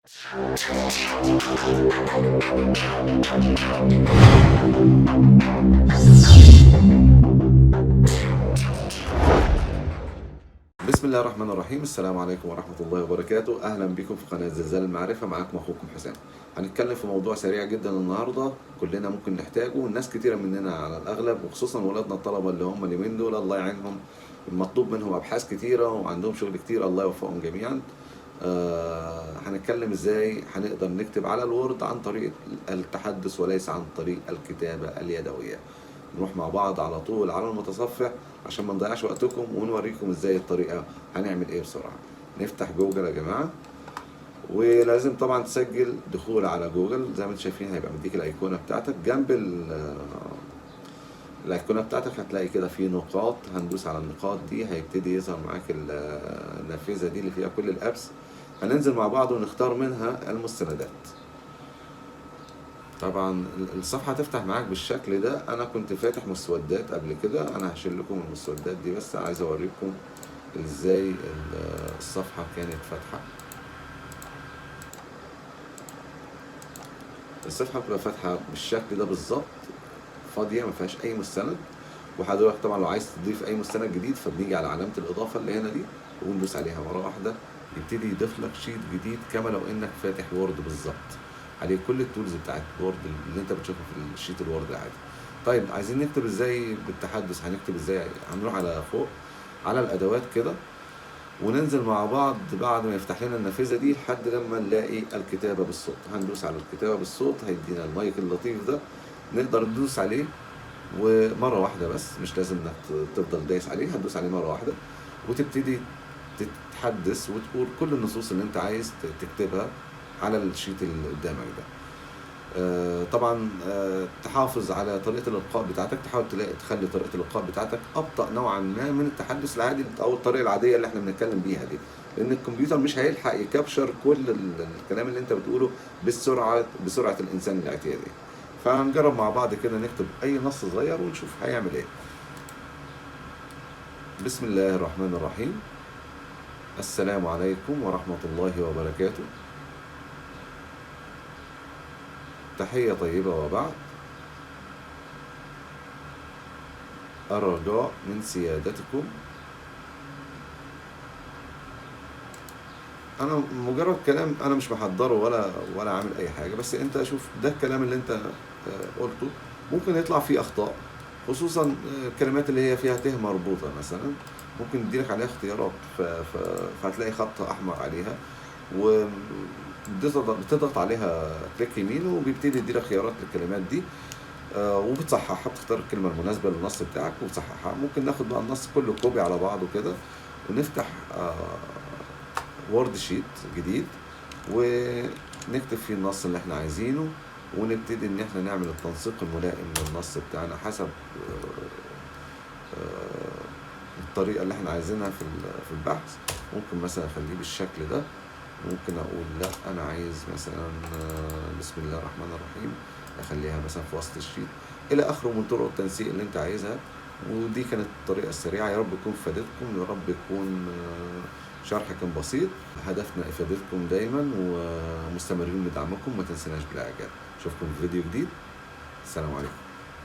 بسم الله الرحمن الرحيم. السلام عليكم ورحمة الله وبركاته. أهلا بكم في قناة زلزال المعرفة. معاكم أخوكم حسام. هنتكلم في موضوع سريع جدا النهاردة كلنا ممكن نحتاجه، والناس كتيرة مننا على الأغلب، وخصوصا ولادنا الطلبة اللي هم اليومين دول الله يعينهم، المطلوب منهم أبحاث كتيرة وعندهم شغل كتير، الله يوفقهم جميعا. هنتكلم ازاي هنقدر نكتب على الوورد عن طريق التحدث وليس عن طريق الكتابة اليدوية. نروح مع بعض على طول على المتصفح عشان ما نضيعش وقتكم ونوريكم ازاي الطريقة هنعمل ايه بسرعة. نفتح جوجل يا جماعة، ولازم طبعا تسجل دخول على جوجل. زي ما انتم شايفين هيبقى مديك الايقونة بتاعتك، جنب الايقونة بتاعتك هتلاقي كده في نقاط، هندوس على النقاط دي هيبتدي يظهر معاك النافذة دي اللي فيها كل الابس. هننزل مع بعض ونختار منها المستندات. طبعا الصفحة هتفتح معاك بالشكل ده. انا كنت فاتح مسودات قبل كده، انا هشيل لكم المسودات دي، بس عايز اوريكم ازاي الصفحة كانت فاتحة. الصفحة بتبقى فاتحة بالشكل ده بالظبط، فاضية ما فيهاش اي مستند. وحضرتك طبعا لو عايز تضيف اي مستند جديد فبنيجي على علامة الاضافة اللي هنا دي وندوس عليها مرة واحدة، يبتدي يضيف لك شيت جديد كما لو انك فاتح وورد بالظبط، عليه كل التولز بتاعت وورد اللي انت بتشوفها في الشيت الوورد عادي. طيب عايزين نكتب ازاي بالتحدث؟ هنكتب ازاي؟ هنروح على فوق على الادوات كده وننزل مع بعض بعد ما يفتح لنا النافذه دي لحد لما نلاقي الكتابه بالصوت. هندوس على الكتابه بالصوت، هيدينا المايك اللطيف ده نقدر ندوس عليه ومره واحده بس، مش لازم انك تفضل دايس عليه. هتدوس عليه مره واحده وتبتدي تتحدث وتقول كل النصوص اللي انت عايز تكتبها على الشيت اللي قدامك ده. طبعا تحافظ على طريقه الالقاء بتاعتك، تحاول تخلي طريقه الالقاء بتاعتك ابطا نوعا ما من التحدث العادي او الطريقه العاديه اللي احنا بنتكلم بيها دي، لان الكمبيوتر مش هيلحق يكابشر كل الكلام اللي انت بتقوله بسرعه الانسان الاعتيادي. فهنجرب مع بعض كده نكتب اي نص صغير ونشوف هيعمل ايه. بسم الله الرحمن الرحيم. السلام عليكم ورحمه الله وبركاته. تحية طيبة وبعد. الرجاء من سيادتكم، أنا مجرد كلام أنا مش محضره ولا عامل أي حاجة، بس أنت شوف ده الكلام اللي أنت قلته ممكن يطلع فيه أخطاء، خصوصا الكلمات اللي هي فيها ته مربوطة مثلا، ممكن يديلك عليها اختيارات فهتلاقي خط أحمر عليها بتضغط عليها كليك يمين وبيبتدي يديلك خيارات للكلمات دي، وبتصححها، بتختار الكلمة المناسبة للنص بتاعك وبتصححها. ممكن ناخد بقى النص كله كوبي على بعضه كده ونفتح وورد شيت جديد ونكتب فيه النص اللي احنا عايزينه، ونبتدي ان احنا نعمل التنسيق الملائم للنص بتاعنا حسب الطريقة اللي احنا عايزينها في البحث. ممكن مثلا اخليه بالشكل ده، ممكن اقول لا انا عايز مثلا بسم الله الرحمن الرحيم، اخليها مثلا في وسط الشيت الى اخره من طرق التنسيق اللي انت عايزها. ودي كانت الطريقة السريعة، يا رب يكون فادتكم، يا رب يكون شرح كان بسيط. هدفنا افادتكم دايما ومستمرين بدعمكم، ما تنسناش بالاعجاب. اشوفكم في فيديو جديد. السلام عليكم.